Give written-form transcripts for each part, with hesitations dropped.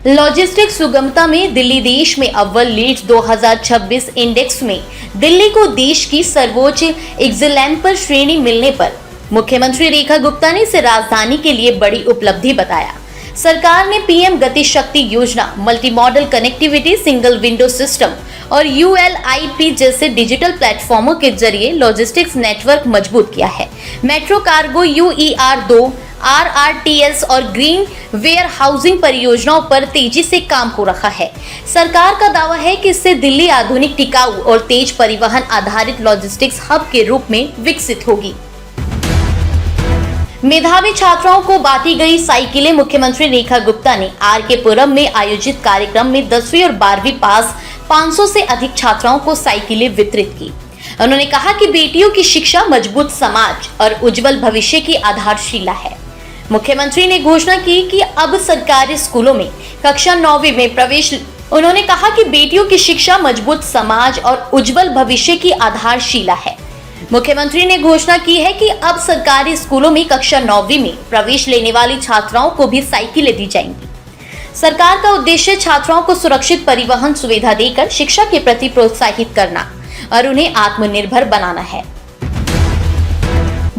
Logistics सुगमता में दिल्ली देश में अव्वल लीड्स 2026 इंडेक्स में दिल्ली को देश की सर्वोच्च एक्सीलेंस श्रेणी मिलने पर मुख्यमंत्री रेखा गुप्ता ने इसे राजधानी के लिए बड़ी उपलब्धि बताया। सरकार ने पीएम गति शक्ति योजना, multi modal connectivity, single window system और ULIP जैसे डिजिटल प्लेटफॉर्मों के जरिए लॉजिस्टिक्स नेटवर्क मजबूत किया है। मेट्रो कार्गो, UER2, RRTS और ग्रीन वेयर हाउसिंग परियोजनाओं पर तेजी से काम हो रहा है। सरकार का दावा है कि इससे दिल्ली आधुनिक, टिकाऊ और तेज परिवहन आधारित लॉजिस्टिक्स हब के रूप में विकसित होगी। मेधावी छात्राओं को बांटी गई साइकिलें। मुख्यमंत्री रेखा गुप्ता ने RK पुरम में आयोजित कार्यक्रम में 10वीं और 12वीं पास 500 से अधिक छात्राओं को साइकिलें वितरित की। उन्होंने कहा कि बेटियों की शिक्षा मजबूत समाज और उज्जवल भविष्य की आधारशिला है। मुख्यमंत्री ने घोषणा की कि अब सरकारी स्कूलों में कक्षा 9वीं में प्रवेश। उन्होंने कहा कि बेटियों की शिक्षा मजबूत समाज और उज्जवल भविष्य की आधारशिला है। मुख्यमंत्री ने घोषणा की है कि अब सरकारी स्कूलों में कक्षा 9वीं में प्रवेश लेने वाली छात्राओं को भी साइकिलें दी जाएंगी। सरकार का उद्देश्य छात्राओं को सुरक्षित परिवहन सुविधा देकर शिक्षा के प्रति प्रोत्साहित करना और उन्हें आत्मनिर्भर बनाना है।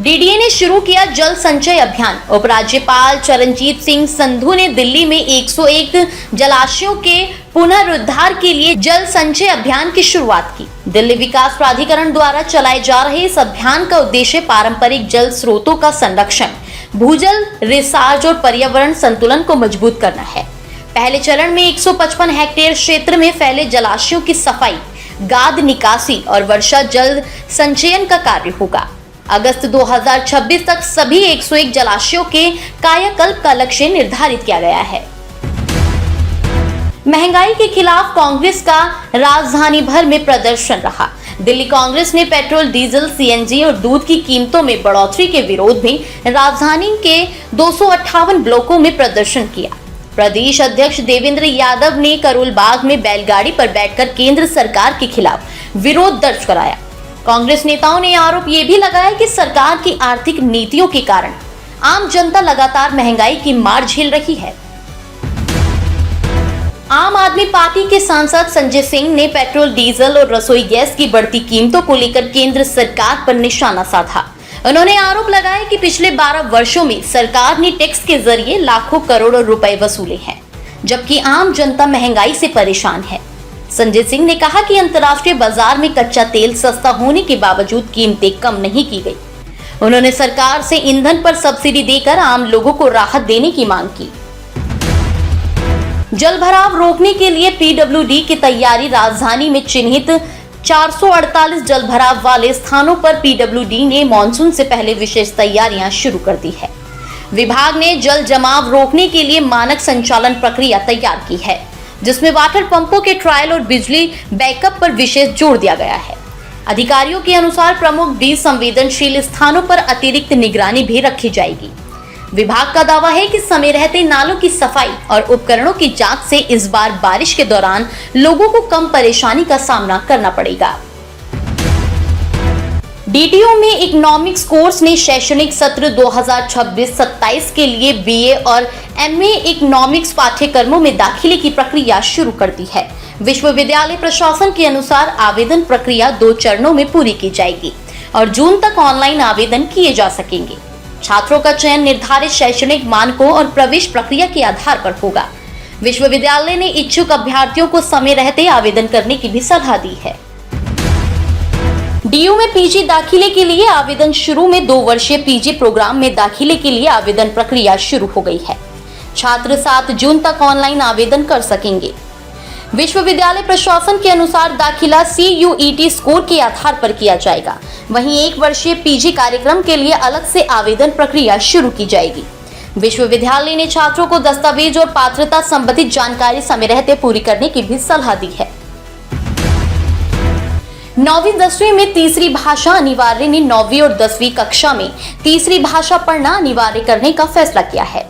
DDA ने शुरू किया जल संचय अभियान। उपराज्यपाल चरणजीत सिंह संधू ने दिल्ली में 101 जलाशयों के पुनरुद्धार के लिए जल संचय अभियान की शुरुआत की। दिल्ली विकास प्राधिकरण द्वारा चलाए जा रहे इस अभियान का उद्देश्य पारंपरिक जल स्रोतों का संरक्षण, भूजल रिसार्ज और पर्यावरण संतुलन को मजबूत करना है। पहले चरण में 155 हेक्टेयर क्षेत्र में फैले जलाशयों की सफाई, गाद निकासी और वर्षा जल संचयन का कार्य होगा। अगस्त 2026 तक सभी 101 जलाशयों के कायाकल्प का लक्ष्य निर्धारित किया गया है। महंगाई के खिलाफ कांग्रेस का राजधानी भर में प्रदर्शन रहा। दिल्ली कांग्रेस ने पेट्रोल, डीजल, CNG और दूध की कीमतों में बढ़ोतरी के विरोध में राजधानी के 258 ब्लॉकों में प्रदर्शन किया। प्रदेश अध्यक्ष देवेंद्र यादव ने करोल बाग में बैलगाड़ी पर बैठकर केंद्र सरकार के खिलाफ विरोध दर्ज कराया। कांग्रेस नेताओं ने आरोप ये भी लगाया कि सरकार की आर्थिक नीतियों के कारण आम जनता लगातार महंगाई की मार झेल रही है। आम आदमी पार्टी के सांसद संजय सिंह ने पेट्रोल, डीजल और रसोई गैस की बढ़ती कीमतों को लेकर केंद्र सरकार पर निशाना साधा। उन्होंने आरोप लगाया कि पिछले 12 वर्षों में सरकार ने टैक्स के जरिए लाखों करोड़ों रुपए वसूले हैं, जबकि आम जनता महंगाई से परेशान है। संजय सिंह ने कहा कि अंतर्राष्ट्रीय बाजार में कच्चा तेल सस्ता होने के बावजूद कीमतें कम नहीं की गई। उन्होंने सरकार से ईंधन पर सब्सिडी देकर आम लोगों को राहत देने की मांग की। जलभराव रोकने के लिए PWD की तैयारी। राजधानी में चिन्हित 448 जलभराव वाले स्थानों पर PWD ने मानसून से पहले विशेष तैयारियां शुरू कर दी है। विभाग ने जल जमाव रोकने के लिए मानक संचालन प्रक्रिया तैयार की है, जिसमें वाटर पंपों के ट्रायल और बिजली बैकअप पर विशेष जोर दिया गया है। अधिकारियों के अनुसार प्रमुख 20 संवेदनशील स्थानों पर अतिरिक्त निगरानी भी रखी जाएगी। विभाग का दावा है कि समय रहते नालों की सफाई और उपकरणों की जांच से इस बार बारिश के दौरान लोगों को कम परेशानी का सामना करना पड़ेगा। DTO में इकोनॉमिक्स कोर्स ने शैक्षणिक सत्र 2026-27 के लिए BA और MA इकोनॉमिक्स पाठ्यक्रमों में दाखिले की प्रक्रिया शुरू कर दी है। विश्वविद्यालय प्रशासन के अनुसार आवेदन प्रक्रिया 2 चरणों में पूरी की जाएगी और जून तक ऑनलाइन आवेदन किए जा सकेंगे। छात्रों का चयन निर्धारित शैक्षणिक मानकों और प्रवेश प्रक्रिया के आधार पर होगा। विश्वविद्यालय ने इच्छुक अभ्यर्थियों को समय रहते आवेदन करने की भी सलाह दी है। DU में PG दाखिले के लिए आवेदन शुरू में 2 वर्षीय PG प्रोग्राम में दाखिले के लिए आवेदन प्रक्रिया शुरू हो गई है। छात्र 7 जून तक ऑनलाइन आवेदन कर सकेंगे। विश्वविद्यालय प्रशासन के अनुसार दाखिला CUET स्कोर के आधार पर किया जाएगा। वहीं 1 वर्षीय PG कार्यक्रम के लिए अलग से आवेदन प्रक्रिया शुरू की जाएगी। विश्वविद्यालय ने छात्रों को दस्तावेज और पात्रता संबंधित जानकारी समय रहते पूरी करने की भी सलाह दी है। 9वीं 10वीं में तीसरी भाषा अनिवार्य ने 9वीं और 10वीं कक्षा में तीसरी भाषा पढ़ना अनिवार्य करने का फैसला किया है।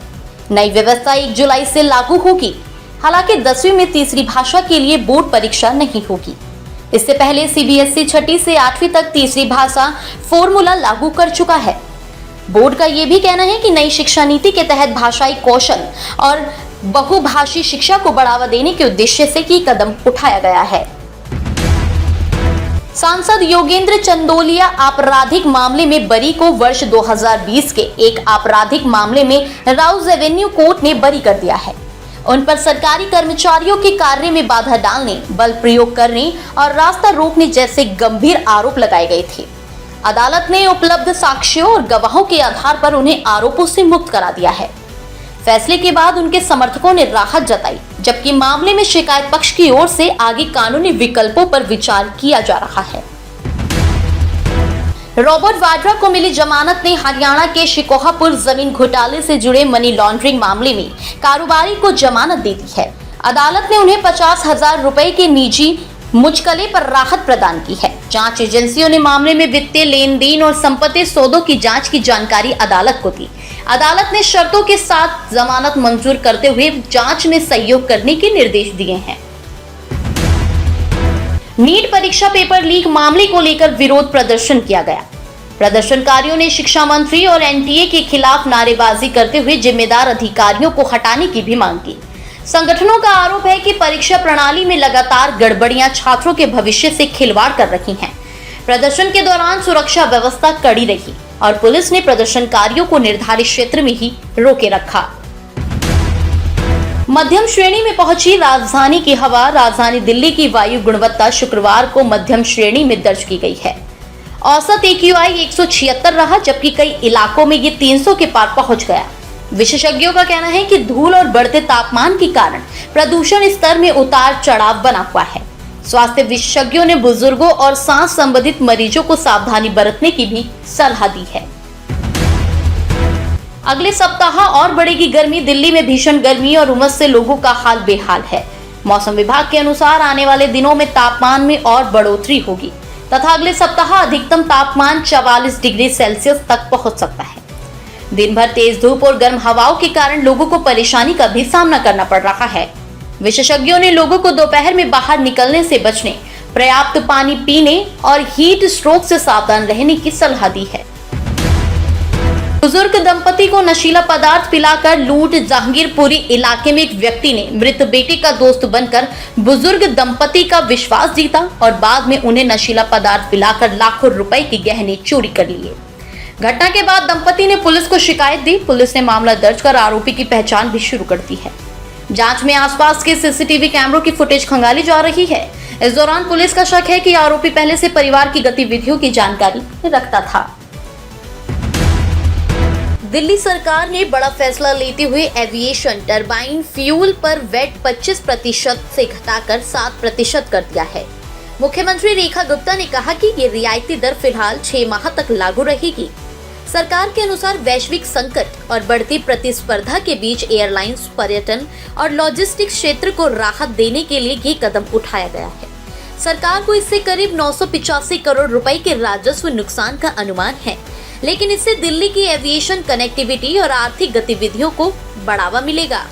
नई व्यवस्था 1 जुलाई से लागू होगी। हालांकि 10वीं में तीसरी भाषा के लिए बोर्ड परीक्षा नहीं होगी। इससे पहले CBSE 6ठी से 8वीं तक तीसरी भाषा फॉर्मूला लागू कर चुका है। बोर्ड का ये भी कहना है कि नई शिक्षा नीति के तहत भाषाई कौशल और बहुभाषी शिक्षा को बढ़ावा देने के उद्देश्य से ये कदम उठाया गया है। सांसद योगेंद्र चंदोलिया आपराधिक मामले में बरी को वर्ष 2020 के एक आपराधिक मामले में राउज एवेन्यू कोर्ट ने बरी कर दिया है। उन पर सरकारी कर्मचारियों के कार्य में बाधा डालने, बल प्रयोग करने और रास्ता रोकने जैसे गंभीर आरोप लगाए गए थे। अदालत ने उपलब्ध साक्ष्यों और गवाहों के आधार पर उन्हें आरोपों से मुक्त करा दिया है। फैसले के बाद उनके समर्थकों ने राहत जताई, जबकि मामले में शिकायत पक्ष की ओर से आगे कानूनी विकल्पों पर विचार किया जा रहा है। रॉबर्ट वाड्रा को मिली जमानत ने हरियाणा के शिकोहापुर जमीन घोटाले से जुड़े मनी लॉन्ड्रिंग मामले में कारोबारी को जमानत दे दी है। अदालत ने उन्हें 50,000 रुपए के निजी मुचकले पर राहत प्रदान की है। जांच एजेंसियों ने मामले में वित्तीय लेन देन और संपत्ति सौदों की जांच की जानकारी अदालत को दी। अदालत ने शर्तों के साथ जमानत मंजूर करते हुए जांच में सहयोग करने के निर्देश दिए हैं। नीट परीक्षा पेपर लीक मामले को लेकर विरोध प्रदर्शन किया गया। प्रदर्शनकारियों ने शिक्षा मंत्री और एनटीए के खिलाफ नारेबाजी करते हुए जिम्मेदार अधिकारियों को हटाने की भी मांग की। संगठनों का आरोप है कि परीक्षा प्रणाली में लगातार गड़बड़ियां छात्रों के भविष्य से खिलवाड़ कर रही हैं। प्रदर्शन के दौरान सुरक्षा व्यवस्था कड़ी रही और पुलिस ने प्रदर्शनकारियों को निर्धारित क्षेत्र में ही रोके रखा। मध्यम श्रेणी में पहुंची राजधानी की हवा। राजधानी दिल्ली की वायु गुणवत्ता शुक्रवार को मध्यम श्रेणी में दर्ज की गई है। औसत AQI 176 रहा, जबकि कई इलाकों में ये 300 के पार पहुंच गया। विशेषज्ञों का कहना है कि धूल और बढ़ते तापमान के कारण प्रदूषण स्तर में उतार चढ़ाव बना हुआ है। स्वास्थ्य विशेषज्ञों ने बुजुर्गों और सांस संबंधित मरीजों को सावधानी बरतने की भी सलाह दी है। अगले सप्ताह और बढ़ेगी गर्मी। दिल्ली में भीषण गर्मी और उमस से लोगों का हाल बेहाल है। मौसम विभाग के अनुसार आने वाले दिनों में तापमान में और बढ़ोतरी होगी तथा अगले सप्ताह अधिकतम तापमान 44 डिग्री सेल्सियस तक पहुंच सकता है। दिन भर तेज धूप और गर्म हवाओं के कारण लोगों को परेशानी का भी सामना करना पड़ रहा है। विशेषज्ञों ने लोगों को दोपहर में बाहर निकलने से बचने, पर्याप्त पानी पीने और हीट स्ट्रोक से सावधान रहने की सलाह दी है। बुजुर्ग दंपति को नशीला पदार्थ पिलाकर लूट। जहांगीरपुरी इलाके में एक व्यक्ति ने मृत बेटे का दोस्त बनकर बुजुर्ग दंपति का विश्वास जीता और बाद में उन्हें नशीला पदार्थ पिलाकर लाखों रुपए के गहने चोरी कर लिए। घटना के बाद दंपति ने पुलिस को शिकायत दी। पुलिस ने मामला दर्ज कर आरोपी की पहचान भी शुरू कर दी है। जांच में आसपास के सीसीटीवी कैमरों की फुटेज खंगाली जा रही है। इस दौरान पुलिस का शक है कि आरोपी पहले से परिवार की गतिविधियों की जानकारी रखता था। दिल्ली सरकार ने बड़ा फैसला लेते हुए एविएशन टरबाइन फ्यूल पर वैट 25% से घटाकर 7% कर दिया है। मुख्यमंत्री रेखा गुप्ता ने कहा कि ये रियायती दर फिलहाल 6 माह तक लागू रहेगी। सरकार के अनुसार वैश्विक संकट और बढ़ती प्रतिस्पर्धा के बीच एयरलाइंस, पर्यटन और लॉजिस्टिक्स क्षेत्र को राहत देने के लिए ये कदम उठाया गया है। सरकार को इससे करीब 985 करोड़ रुपए के राजस्व नुकसान का अनुमान है, लेकिन इससे दिल्ली की एविएशन कनेक्टिविटी और आर्थिक गतिविधियों को बढ़ावा मिलेगा।